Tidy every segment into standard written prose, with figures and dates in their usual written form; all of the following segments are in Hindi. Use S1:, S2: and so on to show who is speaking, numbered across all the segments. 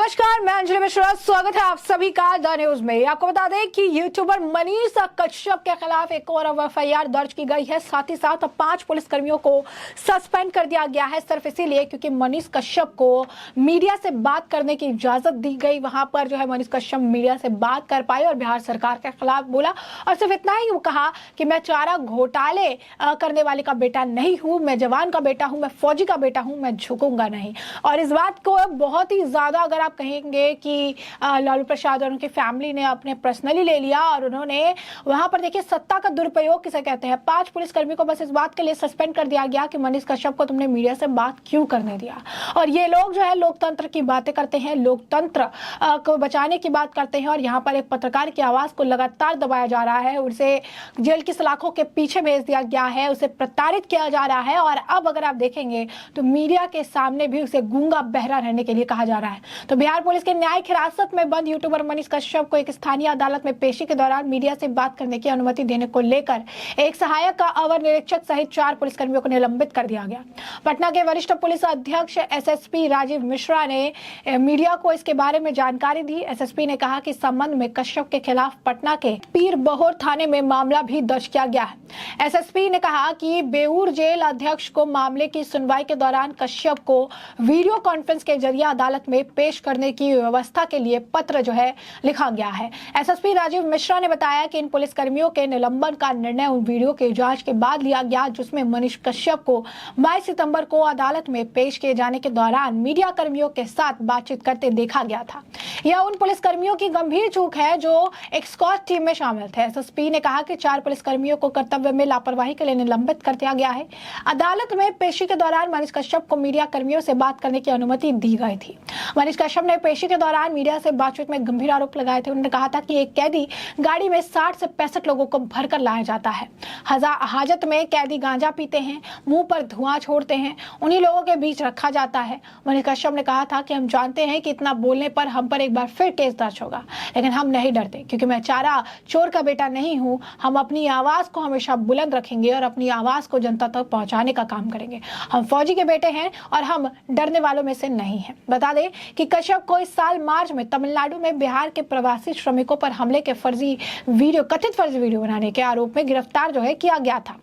S1: नमस्कार, मैं अंजलि मिश्रा। स्वागत है आप सभी का द न्यूज में। आपको बता दें कि यूट्यूबर मनीष कश्यप के खिलाफ एक और एफआईआर दर्ज की गई है। साथ ही साथ 5 पुलिसकर्मियों को सस्पेंड कर दिया गया है, सिर्फ इसीलिए क्योंकि मनीष कश्यप को मीडिया से बात करने की इजाजत दी गई। वहां पर जो है मनीष कश्यप मीडिया से बात कर पाए और बिहार सरकार के खिलाफ बोला। और सिर्फ इतना ही वो कहा कि मैं चारा घोटाले करने वाले का बेटा नहीं हूं, मैं जवान का बेटा हूं, मैं फौजी का बेटा हूं, मैं झुकूंगा नहीं। और इस बात को बहुत ही ज्यादा अगर आप कहेंगे कि लालू प्रसाद और उनकी फैमिली ने अपने पर्सनली ले लिया और उन्होंने वहां पर देखिए सत्ता का दुरुपयोग किसे कहते हैं। 5 पुलिसकर्मी को बस इस बात के लिए सस्पेंड कर दिया गया कि मनीष कश्यप को तुमने मीडिया से बात क्यों करने दिया। और ये लोग जो है लोकतंत्र की बातें करते हैं, लोकतंत्र को बचाने की बात करते हैं। और यहाँ पर एक पत्रकार की आवाज को लगातार दबाया जा रहा है, उसे जेल की सलाखों के पीछे भेज दिया गया है, उसे प्रताड़ित किया जा रहा है। और अब अगर आप देखेंगे तो मीडिया के सामने भी उसे गूंगा बहरा रहने के लिए कहा जा रहा है। तो बिहार पुलिस के न्यायिक हिरासत में बंद यूट्यूबर मनीष कश्यप को एक स्थानीय अदालत में पेशी के दौरान मीडिया से बात करने की अनुमति देने को लेकर एक सहायक का अवर निरीक्षक सहित 4 पुलिसकर्मियों को निलंबित कर दिया गया। पटना के वरिष्ठ पुलिस अधीक्षक एसएसपी राजीव मिश्रा ने मीडिया को इसके बारे में जानकारी दी। एसएसपी ने कहा कि संबंध में कश्यप के खिलाफ पटना के पीर बहोर थाने में मामला भी दर्ज किया गया है। एसएसपी ने कहा कि बेऊर जेल अध्यक्ष को मामले की सुनवाई के दौरान कश्यप को वीडियो कॉन्फ्रेंस के जरिए अदालत में पेश करने की व्यवस्था के लिए पत्र जो है लिखा गया है। एसएसपी राजीव मिश्रा ने बताया कि इन पुलिसकर्मियों के निलंबन का निर्णय उन वीडियो के जांच के बाद लिया गया जिसमें मनीष कश्यप को 22 सितंबर को अदालत में पेश किए जाने के दौरान मीडिया कर्मियों के साथ बातचीत करते देखा गया था। यह उन पुलिसकर्मियों की गंभीर चूक है जो एक स्क्वाड टीम में शामिल थे। एसएसपी ने कहा कि 4 पुलिसकर्मियों को कर्तव्य में लापरवाही के लिए निलंबित कर दिया गया है। अदालत में पेशी के दौरान मनीष कश्यप को मीडिया कर्मियों से बात करने की अनुमति दी गई थी। मनीष कश्यप ने पेशी के दौरान मीडिया से बातचीत में गंभीर आरोप लगाए थे। उन्होंने कहा था कि एक कैदी गाड़ी में 60 से 65 लोगों को भरकर लाया जाता है। हाजत में कैदी गांजा पीते हैं, मुंह पर धुआं छोड़ते हैं, उन्हीं लोगों के बीच रखा जाता है। मनीष कश्यप ने कहा था कि हम जानते हैं कि इतना बोलने पर हम पर एक बार फिर केस दर्ज होगा, लेकिन हम नहीं डरते क्योंकि मैं चारा चोर का बेटा नहीं हूं। हम अपनी आवाज को हमेशा बुलंद रखेंगे और अपनी आवाज को जनता तक पहुंचाने का काम करेंगे। हम फौजी के बेटे हैं और हम डरने वालों में से नहीं हैं। बता दें कि कश्यप को इस साल मार्च में तमिलनाडु में बिहार के प्रवासी श्रमिकों पर हमले के कथित फर्जी वीडियो बनाने के आरोप में गिरफ्तार जो है किया गया था।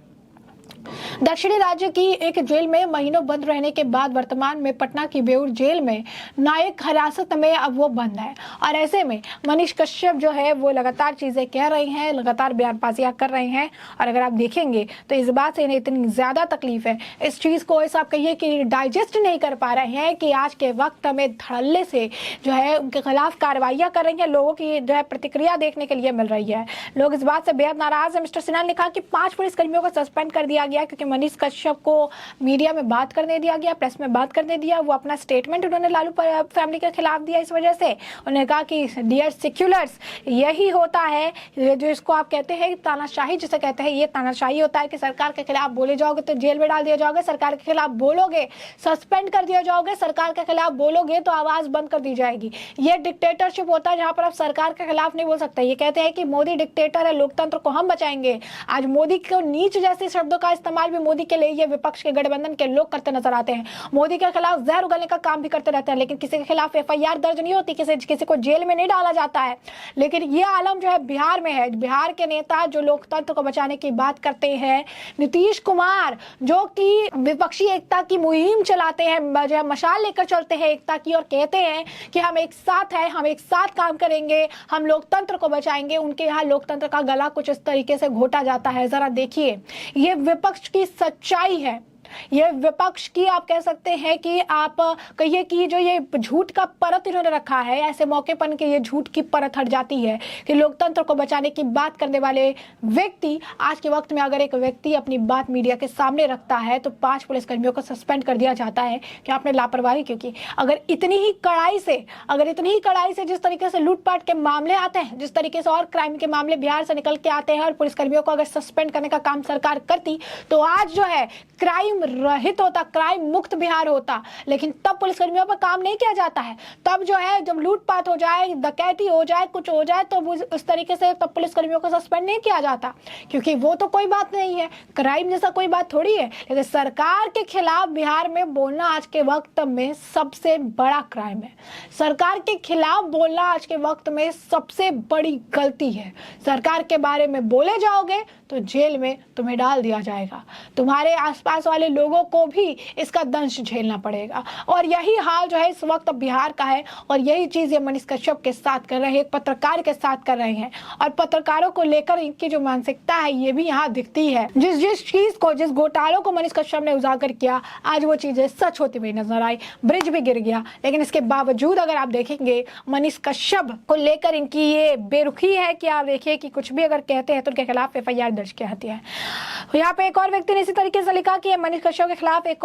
S1: दक्षिणी राज्य की एक जेल में महीनों बंद रहने के बाद वर्तमान में पटना की बेऊर जेल में न्यायिक हिरासत में अब वो बंद है। और ऐसे में मनीष कश्यप जो है वो लगातार चीजें कह रही हैं, लगातार बयानबाजियां कर रहे हैं। और अगर आप देखेंगे तो इस बात से इन्हें इतनी ज्यादा तकलीफ है, इस चीज को ऐसा आप कहिए कि डाइजेस्ट नहीं कर पा रहे हैं कि आज के वक्त में धड़ल्ले से जो है उनके खिलाफ कार्रवाइयां कर रही है। लोगों की जो है प्रतिक्रिया देखने के लिए मिल रही है। लोग इस बात से बेहद नाराज है। मिस्टर सिन्हा ने कहा कि 5 पुलिसकर्मियों को सस्पेंड कर दिया गया क्योंकि मनीष कश्यप को मीडिया में बात करने दिया गया, प्रेस में बात करने दिया। वो अपना स्टेटमेंट उन्होंने लालू फैमिली के खिलाफ दिया। इस वजह से उन्होंने कहा कि डियर सेक्युलर्स, यही होता है जो इसको आप कहते हैं तानाशाही जिसे कहते हैं, ये तानाशाही होता है कि सरकार के खिलाफ बोले जाओगे तो जेल में डाल दिया जाओगे, सरकार के खिलाफ बोलोगे सस्पेंड कर दिया जाओगे, सरकार के खिलाफ बोलोगे तो आवाज बंद कर दी जाएगी। ये डिक्टेटरशिप होता है जहां पर आप सरकार के खिलाफ नहीं बोल सकते। ये कहते हैं कि मोदी डिक्टेटर है, लोकतंत्र को हम बचाएंगे। आज मोदी को नीच जैसे शब्दों का इस्तेमाल भी मोदी के लिए ये विपक्ष के गठबंधन के लोग करते नजर आते हैं। मोदी के खिलाफ जहर उगलने का काम भी करते रहते हैं, लेकिन किसी के खिलाफ एफआईआर दर्ज नहीं होती, किसी को जेल में नहीं डाला जाता है। लेकिन ये आलम जो है बिहार में है। बिहार के नेता जो लोकतंत्र को बचाने की बात करते हैं, नीतीश कुमार जो कि विपक्षी एकता की मुहिम चलाते हैं, जो है मशाल लेकर चलते हैं एकता की और कहते हैं कि हम एक साथ हैं, हम एक साथ काम करेंगे, हम लोकतंत्र को बचाएंगे। उनके यहाँ लोकतंत्र का गला कुछ इस तरीके से घोटा जाता है। जरा देखिए, ये विपक्ष की सच्चाई है। ये विपक्ष की आप कह सकते हैं कि आप कहिए कि जो ये झूठ का परत इन्होंने रखा है, ऐसे मौके पर कि ये झूठ की परत हट जाती है कि लोकतंत्र को बचाने की बात करने वाले व्यक्ति, आज के वक्त में अगर एक व्यक्ति अपनी बात मीडिया के सामने रखता है तो 5 पुलिसकर्मियों को सस्पेंड कर दिया जाता है कि आपने लापरवाही क्यों की। अगर इतनी ही कड़ाई से जिस तरीके से लूटपाट के मामले आते हैं, जिस तरीके से और क्राइम के मामले बिहार से निकल के आते हैं और पुलिसकर्मियों को अगर सस्पेंड करने का काम सरकार करती तो आज जो है क्राइम क्राइम रहित होता, क्राइम मुक्त बिहार होता, लेकिन तब पुलिसकर्मियों पर काम नहीं किया जाता है। तब जो है जब लूटपाट हो जाए, डकैती हो जाए, कुछ हो जाए तो उस तरीके से तब पुलिसकर्मियों को सस्पेंड नहीं किया जाता, क्योंकि वो तो कोई बात नहीं है, क्राइम जैसा कोई बात थोड़ी है। लेकिन सरकार के खिलाफ बिहार में बोलना आज के वक्त में सबसे बड़ा क्राइम है। सरकार के खिलाफ बोलना आज के वक्त में सबसे बड़ी गलती है। सरकार के बारे में बोले जाओगे तो जेल में तुम्हें डाल दिया जाएगा, तुम्हारे आसपास वाले लोगों को भी इसका दंश झेलना पड़ेगा। और यही हाल जो है इस वक्त बिहार का है, और यही चीज ये मनीष कश्यप के साथ कर रहे हैं, एक पत्रकार के साथ कर रहे हैं। और पत्रकारों को लेकर इनकी जो मानसिकता है ये भी यहाँ दिखती है। जिस चीज को, जिस घोटालों को मनीष कश्यप ने उजागर किया, आज वो चीजें सच होती हुई नजर आई। ब्रिज भी गिर गया, लेकिन इसके बावजूद अगर आप देखेंगे मनीष कश्यप को लेकर इनकी ये बेरुखी है कि आप देखिए कि कुछ भी अगर कहते हैं तो उनके खिलाफ FIR दर्ज किया जाती है। यहाँ पे एक और व्यक्ति ने इसी तरीके से लिखा कि मनीष कश्यप के खिलाफ एक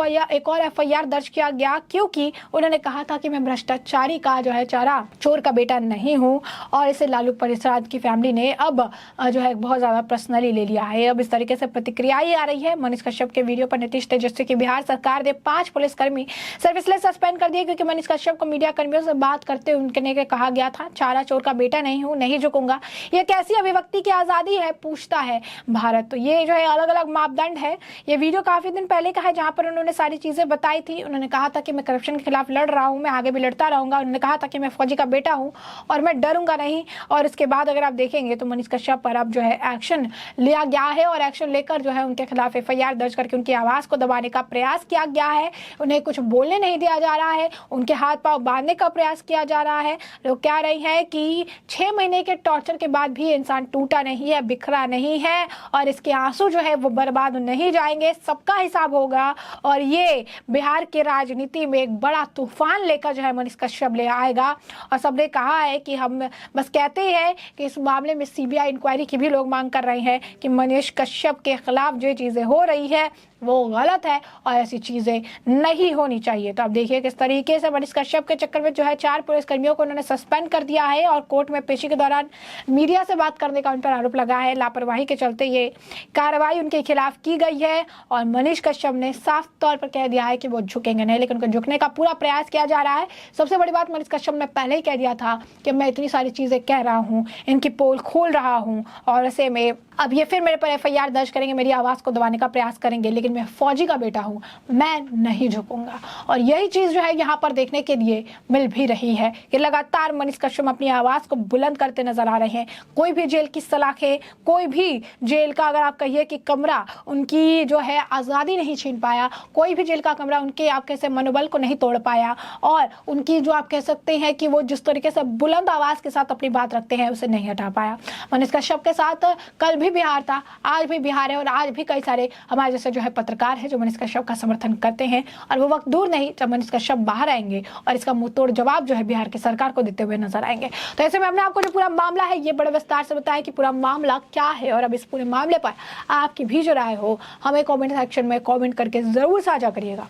S1: और FIR दर्ज किया गया, क्योंकि उन्होंने कहा था कि मैं भ्रष्टाचारी का जो है चारा चोर का बेटा नहीं हूं। और इसे लालू प्रसाद की फैमिली ने अब जो है बहुत ज्यादा पर्सनली ले लिया है। अब इस तरीके से प्रतिक्रियाएं आ रही है मनीष कश्यप के वीडियो पर। नीतीश तेजस्वी की बिहार सरकार ने 5 पुलिसकर्मी सिर्फ इसलिए सस्पेंड कर दिए क्योंकि मनीष कश्यप को मीडिया कर्मियों से बात करते उनके कहा गया था चारा चोर का बेटा नहीं हूं, नहीं झुकूंगा। ये कैसी अभिव्यक्ति की आजादी है, पूछता है भारत। तो ये जो है अलग अलग मापदंड है। ये वीडियो काफी दिन पहले का है जहां पर उन्होंने सारी चीजें बताई थी। उन्होंने कहा था कि मैं करप्शन के खिलाफ लड़ रहा हूं, मैं आगे भी लड़ता रहूंगा। उन्होंने कहा था कि मैं फौजी का बेटा हूं और मैं डरूंगा नहीं। और इसके बाद अगर आप देखेंगे तो मनीष कश्यप पर अब जो है एक्शन लिया गया है, और एक्शन लेकर जो है उनके खिलाफ FIR दर्ज करके उनकी आवाज को दबाने का प्रयास किया गया है। उन्हें कुछ बोलने नहीं दिया जा रहा है, उनके हाथ पांव बांधने का प्रयास किया जा रहा है। लोग कह रहे हैं कि 6 महीने के टॉर्चर के बाद भी इंसान टूटा नहीं है, बिखरा नहीं है, और इसके आंसू जो है वो बर्बाद नहीं जाएंगे, सबका हिसाब होगा। और ये बिहार की राजनीति में एक बड़ा तूफान लेकर जो है मनीष कश्यप ले आएगा। और सबने कहा है कि हम बस कहते हैं कि इस मामले में CBI इंक्वायरी की भी लोग मांग कर रहे हैं कि मनीष कश्यप के खिलाफ जो चीजें हो रही है वो गलत है और ऐसी चीजें नहीं होनी चाहिए। तो आप देखिए किस तरीके से मनीष कश्यप के चक्कर में जो है 4 पुलिसकर्मियों को उन्होंने सस्पेंड कर दिया है, और कोर्ट में पेशी के दौरान मीडिया से बात करने का उन पर आरोप लगा है। लापरवाही के चलते ये कार्रवाई उनके खिलाफ की गई है, और मनीष कश्यप ने साफ तौर पर कह दिया है कि वो झुकेंगे नहीं, लेकिन उनको झुकने का पूरा प्रयास किया जा रहा है। सबसे बड़ी बात, मनीष कश्यप ने पहले ही कह दिया था कि मैं इतनी सारी चीजें कह रहा हूँ, इनकी पोल खोल रहा हूँ, और ऐसे में अब ये फिर मेरे पर FIR दर्ज करेंगे, मेरी आवाज को दबाने का प्रयास करेंगे, लेकिन मैं फौजी का बेटा हूं, मैं नहीं झुकूंगा। और यही चीज जो है यहाँ पर देखने के लिए मिल भी रही है कि लगातार मनीष कश्यप अपनी आवाज को बुलंद करते नजर आ रहे हैं। कोई भी जेल की सलाखें, कोई भी जेल का अगर आप कहिए कि कमरा उनकी जो है आजादी नहीं छीन पाया, कोई भी जेल का कमरा उनके आप कैसे मनोबल को नहीं तोड़ पाया, और उनकी जो आप कह सकते हैं कि वो जिस तरीके से बुलंद आवाज के साथ अपनी बात रखते हैं उसे नहीं हटा पाया। मनीष कश्यप के साथ कल भी बिहार था, आज भी बिहार है, और आज भी कई सारे हमारे जैसे जो है पत्रकार है जो मनीष कश्यप का समर्थन करते हैं। और वो वक्त दूर नहीं जब मनीष कश्यप बाहर आएंगे और इसका मुंह तोड़ जवाब जो है बिहार की सरकार को देते हुए नजर आएंगे। तो ऐसे में हमने आपको जो पूरा मामला है ये बड़े विस्तार से बताया कि पूरा मामला क्या है, और अब इस पूरे मामले पर आपकी भी जो राय हो हमें कमेंट सेक्शन में कमेंट करके जरूर साझा करिएगा।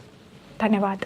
S1: धन्यवाद।